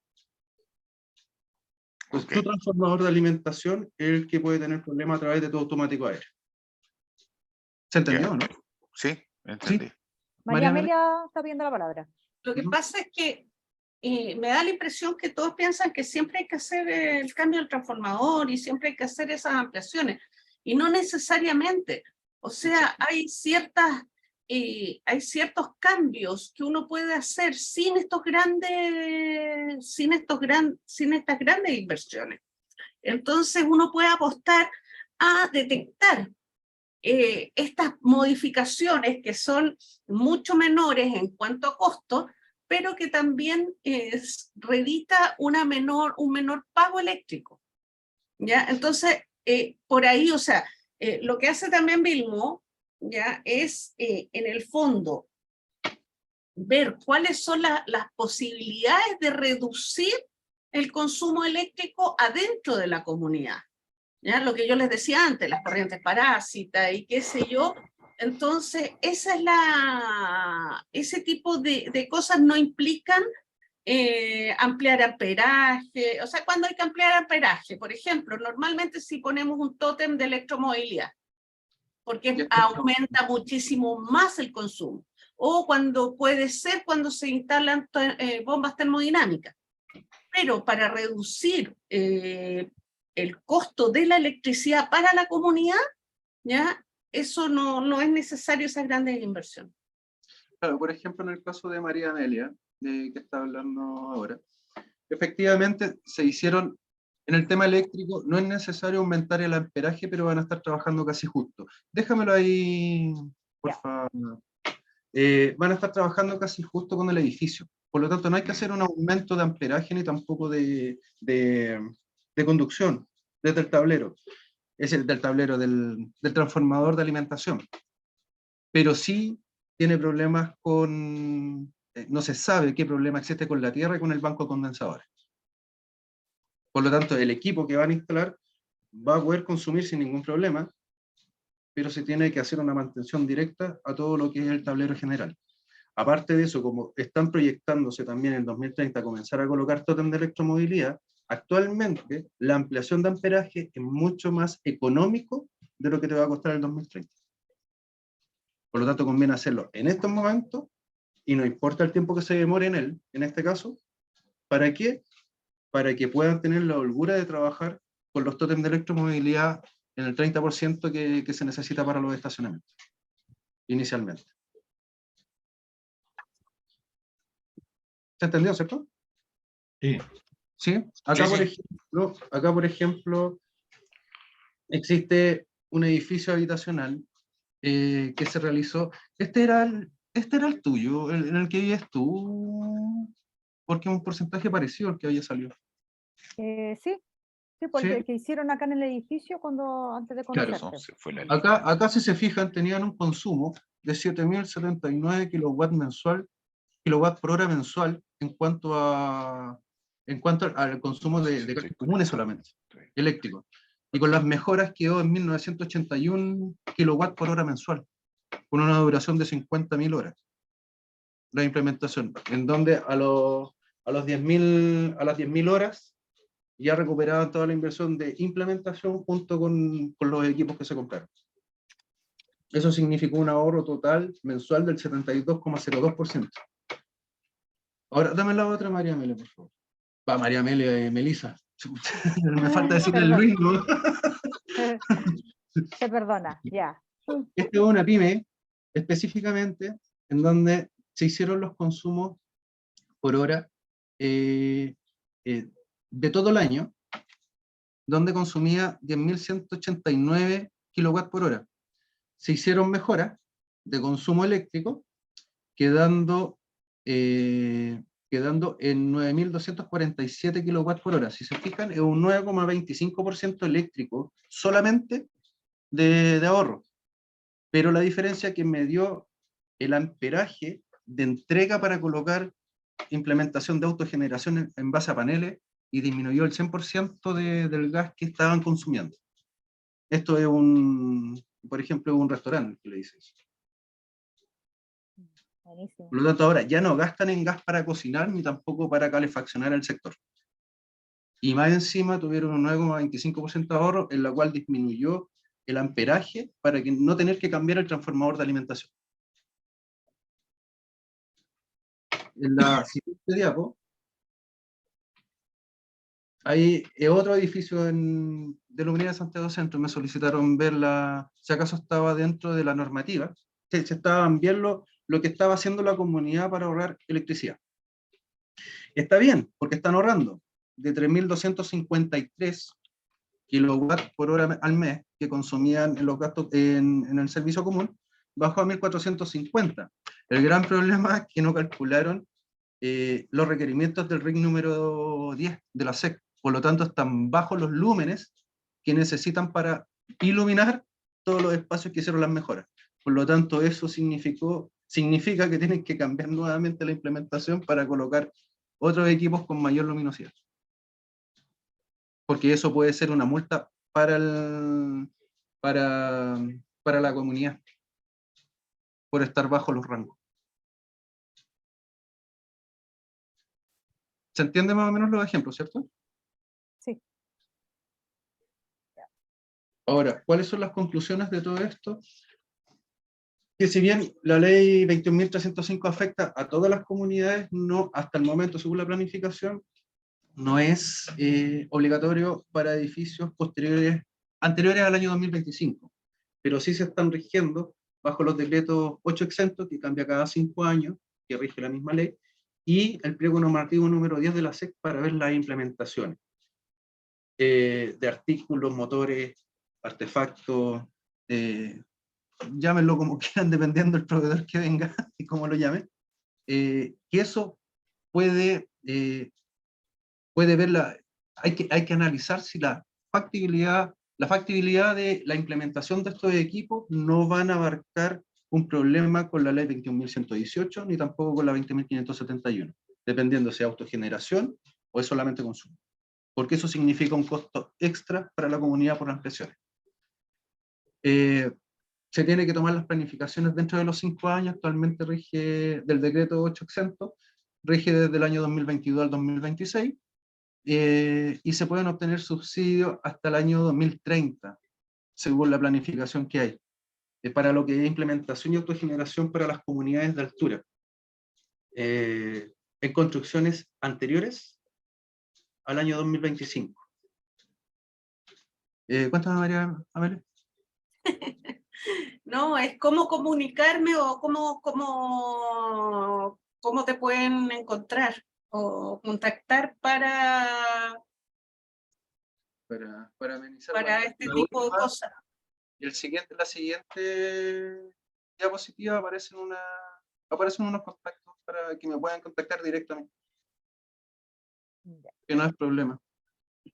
Entonces, tu transformador de alimentación es el que puede tener problemas a través de tu automático aéreo. ¿Se entendió, no? Sí, entendí. María Amelia está pidiendo la palabra. Lo que pasa es que me da la impresión que todos piensan que siempre hay que hacer el cambio del transformador y siempre hay que hacer esas ampliaciones. Y no necesariamente. O sea, hay ciertos cambios que uno puede hacer sin estas grandes inversiones. Entonces uno puede apostar a detectar estas modificaciones que son mucho menores en cuanto a costo, pero que también redita un menor pago eléctrico. ¿Ya? Entonces, por ahí, o sea, lo que hace también Vilmo, ¿ya? Es, en el fondo, ver cuáles son las posibilidades de reducir el consumo eléctrico adentro de la comunidad. ¿Ya? Lo que yo les decía antes, las corrientes parásitas y qué sé yo. Entonces, ese tipo de cosas no implican ampliar amperaje. O sea, cuando hay que ampliar amperaje, por ejemplo, normalmente si ponemos un tótem de electromovilidad, porque aumenta muchísimo más el consumo. O puede ser cuando se instalan bombas termodinámicas. Pero para reducir el costo de la electricidad para la comunidad, ¿ya? Eso no es necesario esas grandes inversiones. Claro, por ejemplo, en el caso de María Amelia, de que está hablando ahora, efectivamente se hicieron, en el tema eléctrico, no es necesario aumentar el amperaje, pero van a estar trabajando casi justo. Déjamelo ahí, por favor. Van a estar trabajando casi justo con el edificio. Por lo tanto, no hay que hacer un aumento de amperaje ni tampoco de conducción desde el tablero. Es el del tablero del transformador de alimentación. Pero sí tiene problemas con... no se sabe qué problema existe con la tierra y con el banco de condensadores. Por lo tanto, el equipo que van a instalar va a poder consumir sin ningún problema, pero se tiene que hacer una mantención directa a todo lo que es el tablero general. Aparte de eso, como están proyectándose también en 2030 comenzar a colocar tótem de electromovilidad, actualmente la ampliación de amperaje es mucho más económico de lo que te va a costar en el 2030. Por lo tanto, conviene hacerlo en estos momentos, y no importa el tiempo que se demore en él, en este caso. ¿Para qué? Para que puedan tener la holgura de trabajar con los tótems de electromovilidad en el 30% que se necesita para los estacionamientos, inicialmente. ¿Se entendió, cierto? Sí. ¿Sí? Acá, Sí. por ejemplo, existe un edificio habitacional que se realizó. Este era el tuyo, en el que vivías tú, porque es un porcentaje parecido al que había salido. Sí, porque ¿Sí? el que hicieron acá en el edificio antes de Claro. conocerte. Se fue la Acá, si se fijan, tenían un consumo de 7.079 kilowatts por hora mensual en cuanto al consumo de gases comunes solamente, eléctrico. Y con las mejoras quedó en 1.981 kilowatts por hora mensual, con una duración de 50.000 horas. La implementación, en donde a las 10.000 horas ya recuperaban toda la inversión de implementación junto con los equipos que se compraron. Eso significó un ahorro total mensual del 72,02%. Ahora, dame la otra, María Amelia, por favor. Va, María Amelia, Melissa. Me falta decirle el Luis, ¿no? Se perdona, ya. Esta es una pyme, específicamente, en donde se hicieron los consumos por hora de todo el año, donde consumía 10.189 kilowatts por hora. Se hicieron mejoras de consumo eléctrico, quedando en 9.247 kilowatts por hora. Si se fijan, es un 9,25% eléctrico solamente de ahorro. pero la diferencia que me dio el amperaje de entrega para colocar implementación de autogeneración en base a paneles, y disminuyó el 100% del gas que estaban consumiendo. Esto es por ejemplo, un restaurante que le dice eso. Buenísimo. Por lo tanto, ahora ya no gastan en gas para cocinar, ni tampoco para calefaccionar el sector. Y más encima tuvieron un 9,25% de ahorro, en la cual disminuyó el amperaje para que no tener que cambiar el transformador de alimentación. En la siguiente diapo, hay otro edificio de la Unidad de Santiago Centro. Me solicitaron verla, si acaso estaba dentro de la normativa, si estaban bien lo que estaba haciendo la comunidad para ahorrar electricidad. Está bien, porque están ahorrando de 3.253 kilowatts por hora al mes que consumían en los gastos en el servicio común, bajó a 1.450. El gran problema es que no calcularon los requerimientos del RIC número 10 de la SEC. Por lo tanto, están bajos los lúmenes que necesitan para iluminar todos los espacios que hicieron las mejoras. Por lo tanto, eso significa que tienen que cambiar nuevamente la implementación para colocar otros equipos con mayor luminosidad. Porque eso puede ser una multa para la comunidad, por estar bajo los rangos. ¿Se entiende más o menos los ejemplos, cierto? Sí. Ahora, ¿cuáles son las conclusiones de todo esto? Que si bien la ley 21.305 afecta a todas las comunidades, no, hasta el momento, según la planificación, no es obligatorio para edificios anteriores al año 2025, pero sí se están rigiendo bajo los decretos 8 exentos, que cambia cada 5 años, que rige la misma ley, y el pliego normativo número 10 de la SEC para ver las implementaciones de artículos, motores, artefactos, llámenlo como quieran, dependiendo del proveedor que venga y cómo lo llamen, que eso puede ver hay que analizar si la factibilidad de la implementación de estos equipos no van a abarcar un problema con la ley 21.118, ni tampoco con la 20.571, dependiendo si es autogeneración o es solamente consumo, porque eso significa un costo extra para la comunidad por las presiones. Se tiene que tomar las planificaciones dentro de los 5 años, actualmente rige del decreto 8 exento, rige desde el año 2022 al 2026, y se pueden obtener subsidios hasta el año 2030, según la planificación que hay, para lo que es implementación y autogeneración para las comunidades de altura, en construcciones anteriores al año 2025. Cuéntame, María Amelia. No, es cómo comunicarme o cómo te pueden encontrar o contactar para amenizar este tipo de cosas. Y la siguiente diapositiva aparecen unos contactos para que me puedan contactar directamente. Que no es problema.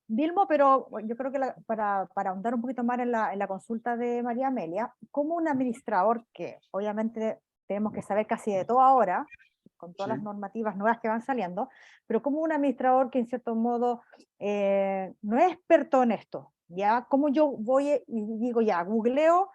Vilmo, pero yo creo que para ahondar un poquito más en la consulta de María Amelia, como un administrador, que obviamente tenemos que saber casi de todo ahora, con todas las normativas nuevas que van saliendo, pero como un administrador que en cierto modo no es experto en esto, ¿ya? ¿Cómo yo voy y digo, ya, googleo,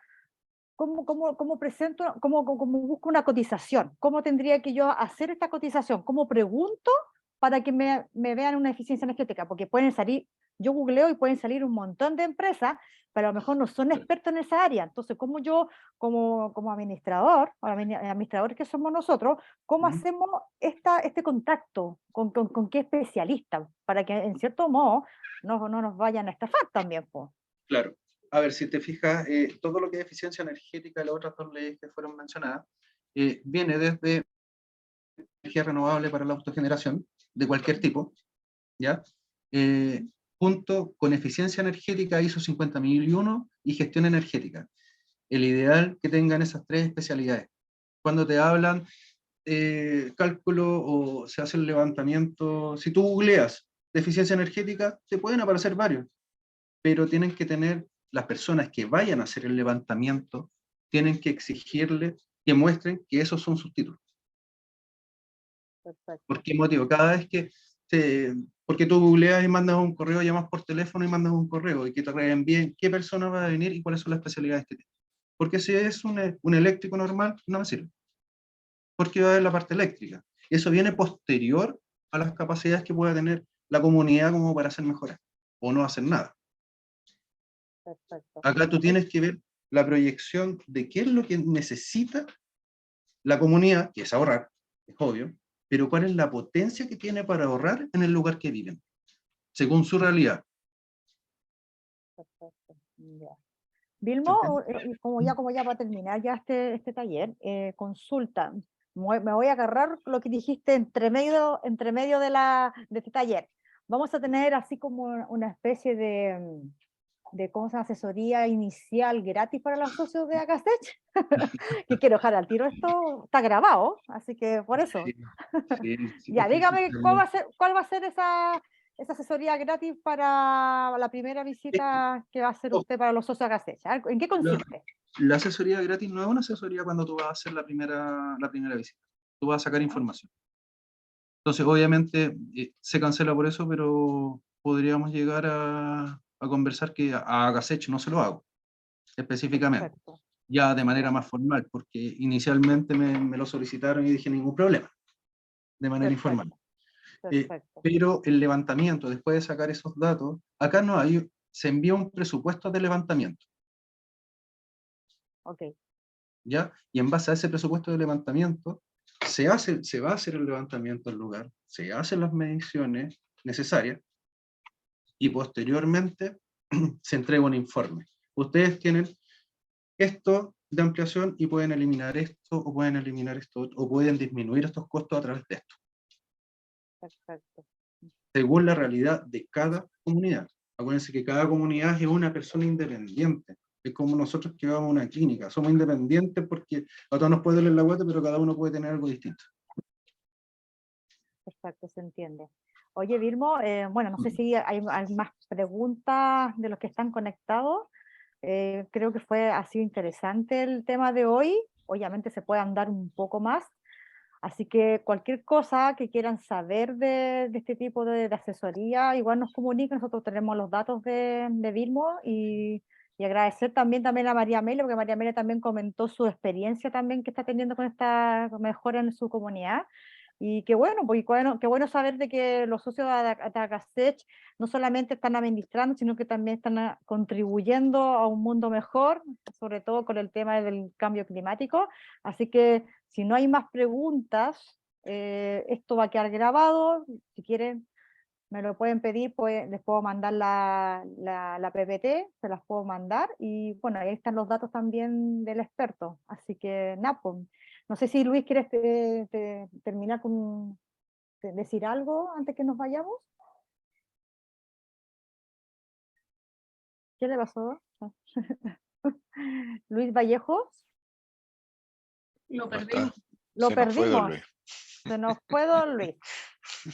cómo presento, cómo busco una cotización? ¿Cómo tendría que yo hacer esta cotización? ¿Cómo pregunto para que me vean una eficiencia energética? Porque pueden salir, yo googleo y pueden salir un montón de empresas, pero a lo mejor no son expertos en esa área. Entonces, ¿cómo yo, como administrador, o administradores que somos nosotros, cómo hacemos este contacto con qué especialista? Para que, en cierto modo, no nos vayan a estafar también, pues. Claro. A ver, si te fijas, todo lo que es eficiencia energética y las otras 2 leyes que fueron mencionadas, viene desde energía renovable para la autogeneración, de cualquier tipo, ¿ya? Junto con eficiencia energética ISO 50001 y gestión energética. El ideal que tengan esas 3 especialidades. Cuando te hablan cálculo o se hace el levantamiento, si tú googleas de eficiencia energética, te pueden aparecer varios, pero tienen que tener las personas que vayan a hacer el levantamiento, tienen que exigirle que muestren que esos son sus títulos. Perfecto. ¿Por qué motivo? Cada vez que porque tú googleas y mandas un correo, llamas por teléfono y mandas un correo y que te reenvíen qué persona va a venir y cuáles son las especialidades que tiene. Porque si es un eléctrico normal, no me sirve. Porque va a ver la parte eléctrica. Y eso viene posterior a las capacidades que pueda tener la comunidad como para hacer mejoras o no hacer nada. Perfecto. Acá tú tienes que ver la proyección de qué es lo que necesita la comunidad, que es ahorrar, es obvio, pero cuál es la potencia que tiene para ahorrar en el lugar que viven, según su realidad. Perfecto. Ya. ¿Se Vilmo, entiende? como ya para terminar ya este taller, consulta. Me voy a agarrar lo que dijiste entre medio de este taller. Vamos a tener así como una especie de ¿cómo se llama? Asesoría inicial gratis para los socios de Acasech. Que quiero dejar al tiro, esto está grabado, así que por eso. Sí, sí, Ya, porque dígame cuál va a ser esa asesoría gratis para la primera visita que va a hacer usted para los socios de Acasech. ¿En qué consiste? la asesoría gratis no es una asesoría cuando tú vas a hacer la primera visita. Tú vas a sacar información. Entonces, obviamente, se cancela por eso, pero podríamos llegar a conversar que a Acasech no se lo hago, específicamente. Perfecto. Ya de manera más formal, porque inicialmente me lo solicitaron y dije ningún problema, de manera informal. Perfecto. Pero el levantamiento, después de sacar esos datos, acá no hay, se envía un presupuesto de levantamiento, Ok. ¿ya? Y en base a ese presupuesto de levantamiento, se va a hacer el levantamiento del lugar, se hacen las mediciones necesarias, y posteriormente se entrega un informe. Ustedes tienen esto de ampliación y pueden eliminar esto, o pueden eliminar esto, o pueden disminuir estos costos a través de esto, Perfecto. según la realidad de cada comunidad. Acuérdense que cada comunidad es una persona independiente. Es como nosotros que vamos a una clínica. Somos independientes porque a todos nos puede doler la guata, pero cada uno puede tener algo distinto. Perfecto, se entiende. Oye, Vilmo, bueno, no sé si hay más preguntas de los que están conectados. Creo que ha sido interesante el tema de hoy. Obviamente se puede andar un poco más. Así que cualquier cosa que quieran saber de este tipo de asesoría, igual nos comunican. Nosotros tenemos los datos de Vilmo y agradecer también a María Amelia, porque María Amelia también comentó su experiencia también que está teniendo con esta mejora en su comunidad. Y qué bueno, pues, qué bueno saber de que los socios de Acasech no solamente están administrando, sino que también están contribuyendo a un mundo mejor, sobre todo con el tema del cambio climático. Así que si no hay más preguntas, esto va a quedar grabado. Si quieren, me lo pueden pedir, pues les puedo mandar la PPT, se las puedo mandar. Y bueno, ahí están los datos también del experto. Así que nada, pues, no sé si Luis quieres terminar con decir algo antes que nos vayamos. ¿Qué le pasó? Luis Vallejos. Lo No perdimos. está. Lo Se nos fue don perdimos. Luis. Se nos fue don Luis.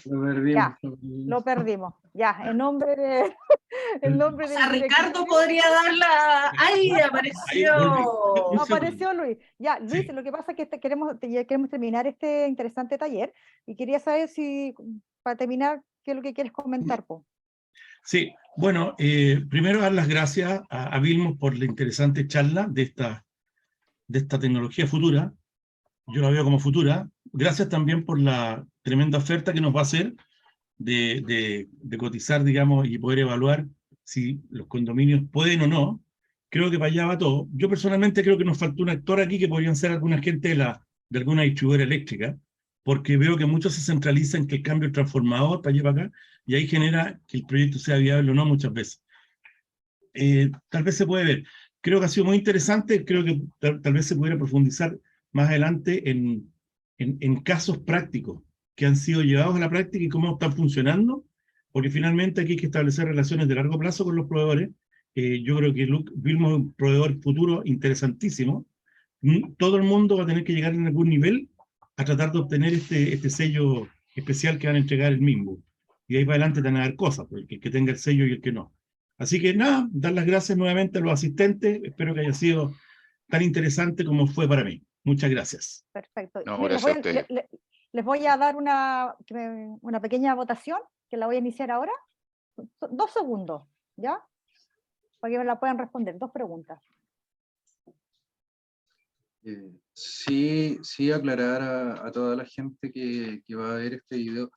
Lo perdimos. Ya, lo perdimos. Ya, en nombre de, O sea, del Ricardo directorio. podría darla. ¡Ay, Ahí apareció! volví. Un segundo. Apareció Luis. Ya, Luis, Sí. lo que pasa es que ya queremos terminar este interesante taller y quería saber si, para terminar, qué es lo que quieres comentar, po. Sí, bueno, primero dar las gracias a Vilmos por la interesante charla de esta tecnología futura. Yo la veo como futura. Gracias también por la tremenda oferta que nos va a hacer de cotizar, digamos, y poder evaluar si los condominios pueden o no. Creo que para allá va todo. Yo personalmente creo que nos faltó un actor aquí que podrían ser alguna gente de alguna distribuidora eléctrica, porque veo que mucho se centraliza en que el cambio del transformador para allá para acá, y ahí genera que el proyecto sea viable o no muchas veces. Tal vez se puede ver. Creo que ha sido muy interesante, creo que tal vez se pudiera profundizar más adelante en casos prácticos que han sido llevados a la práctica y cómo están funcionando, porque finalmente aquí hay que establecer relaciones de largo plazo con los proveedores. Yo creo que Vilmo es un proveedor futuro interesantísimo. Todo el mundo va a tener que llegar en algún nivel a tratar de obtener este sello especial que van a entregar el mismo. Y ahí para adelante te van a dar cosas, porque el que tenga el sello y el que no. Así que nada, dar las gracias nuevamente a los asistentes. Espero que haya sido tan interesante como fue para mí. Muchas gracias. Perfecto. No, Mira, gracias a ustedes. les voy a dar una pequeña votación, que la voy a iniciar ahora. 2 segundos, ¿ya? Para que me la puedan responder. 2 preguntas. Sí, aclarar a toda la gente que va a ver este video.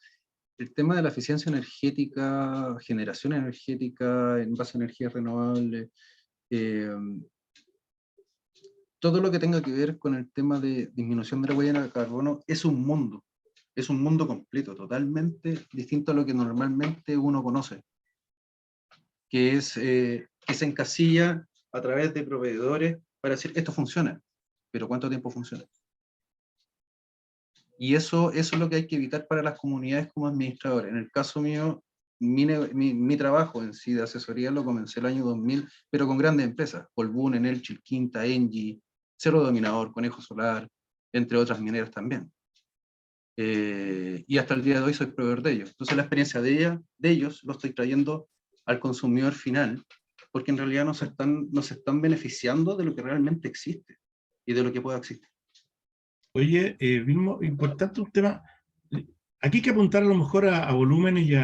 El tema de la eficiencia energética, generación energética en base a energías renovables, todo lo que tenga que ver con el tema de disminución de la huella de carbono es un mundo completo, totalmente distinto a lo que normalmente uno conoce, que se encasilla a través de proveedores para decir, esto funciona, pero ¿cuánto tiempo funciona? Y eso es lo que hay que evitar para las comunidades como administradores. En el caso mío, mi trabajo en sí de asesoría lo comencé el año 2000, pero con grandes empresas, Colbún, Enel, Chilquinta, Engie, Cerro Dominador, Conejo Solar, entre otras mineras también. Y hasta el día de hoy soy proveedor de ellos. Entonces la experiencia de ellos lo estoy trayendo al consumidor final, porque en realidad nos están beneficiando de lo que realmente existe y de lo que pueda existir. Oye, Vilmo, importante un tema. Aquí hay que apuntar a lo mejor a volúmenes y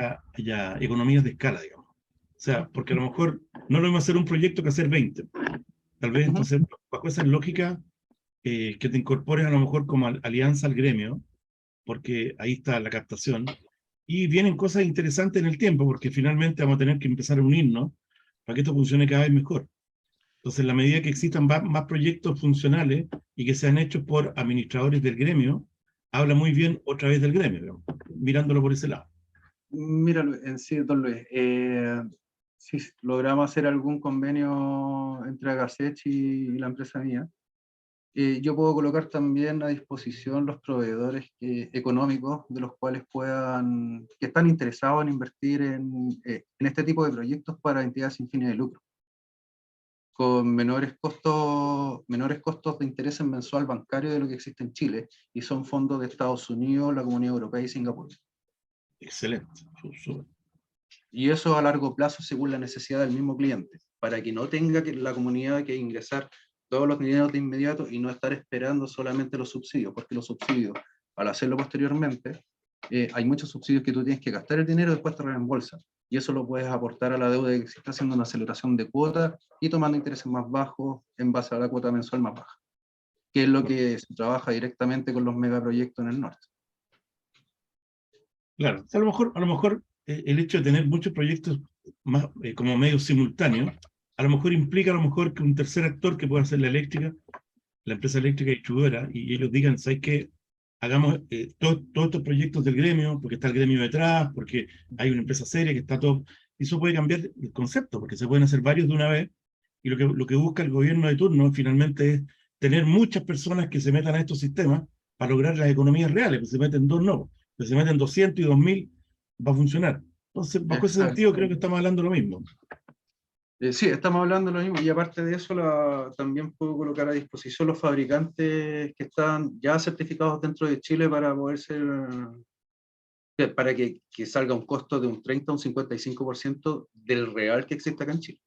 a economías de escala, digamos. O sea, porque a lo mejor no lo mismo hacer un proyecto que hacer 20. Tal vez entonces, bajo esa lógica, que te incorpores a lo mejor como alianza al gremio, porque ahí está la captación, y vienen cosas interesantes en el tiempo, porque finalmente vamos a tener que empezar a unirnos para que esto funcione cada vez mejor. Entonces, en la medida que existan más proyectos funcionales y que sean hechos por administradores del gremio, habla muy bien otra vez del gremio, digamos, mirándolo por ese lado. Mira, en sí, don Luis, si logramos hacer algún convenio entre Agasech y la empresa mía, yo puedo colocar también a disposición los proveedores económicos de los cuales que están interesados en invertir en este tipo de proyectos para entidades sin fines de lucro, con menores costos de interés en mensual bancario de lo que existe en Chile, y son fondos de Estados Unidos, la Comunidad Europea y Singapur. Excelente. Y eso a largo plazo según la necesidad del mismo cliente, para que no tenga la comunidad que ingresar todos los dineros de inmediato y no estar esperando solamente los subsidios, porque los subsidios, al hacerlo posteriormente, hay muchos subsidios que tú tienes que gastar el dinero y después te reembolsan. Y eso lo puedes aportar a la deuda que se está haciendo una aceleración de cuota y tomando intereses más bajos en base a la cuota mensual más baja, que es lo que se trabaja directamente con los megaproyectos en el norte. Claro, o sea, a lo mejor el hecho de tener muchos proyectos más como medios simultáneos, a lo mejor implica a lo mejor que un tercer actor que pueda hacer la eléctrica, la empresa eléctrica distribuidora, y ellos digan, ¿sabes qué? Hagamos todos estos proyectos del gremio, porque está el gremio detrás, porque hay una empresa seria que está todo. Y eso puede cambiar el concepto, porque se pueden hacer varios de una vez, y lo que busca el gobierno de turno finalmente es tener muchas personas que se metan a estos sistemas para lograr las economías reales, que se meten dos no, que se meten 200 y 2000 va a funcionar. Entonces, bajo ese sentido, creo que estamos hablando de lo mismo. Sí, estamos hablando de lo mismo, y aparte de eso también puedo colocar a disposición los fabricantes que están ya certificados dentro de Chile para poder ser, para que salga un costo de un 30 a un 55% del real que existe acá en Chile,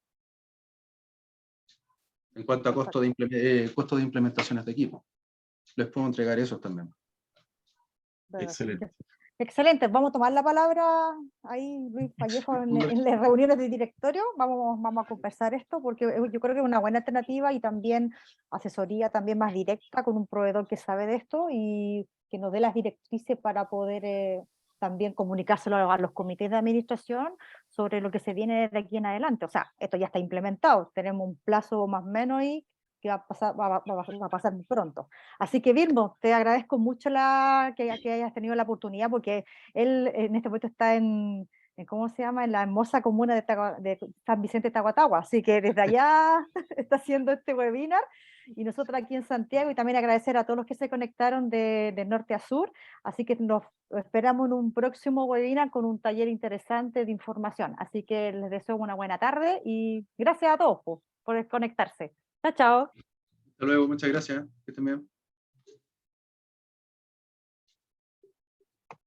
en cuanto a costo de implementaciones de equipo. Les puedo entregar eso también. Excelente. Excelente, vamos a tomar la palabra ahí, Luis Vallejo, en las reuniones de directorio, vamos a conversar esto, porque yo creo que es una buena alternativa y también asesoría también más directa con un proveedor que sabe de esto y que nos dé las directrices para poder también comunicárselo a los comités de administración sobre lo que se viene de aquí en adelante. O sea, esto ya está implementado, tenemos un plazo más o menos y que va a pasar muy pronto. Así que, Vilmo, te agradezco mucho que hayas tenido la oportunidad, porque él en este momento está ¿cómo se llama? En la hermosa comuna de San Vicente de Tahuatahua. Así que desde allá está haciendo este webinar, y nosotros aquí en Santiago, y también agradecer a todos los que se conectaron de norte a sur. Así que nos esperamos en un próximo webinar con un taller interesante de información. Así que les deseo una buena tarde y gracias a todos por conectarse. Chao, chao. Hasta luego, muchas gracias. Que estén bien.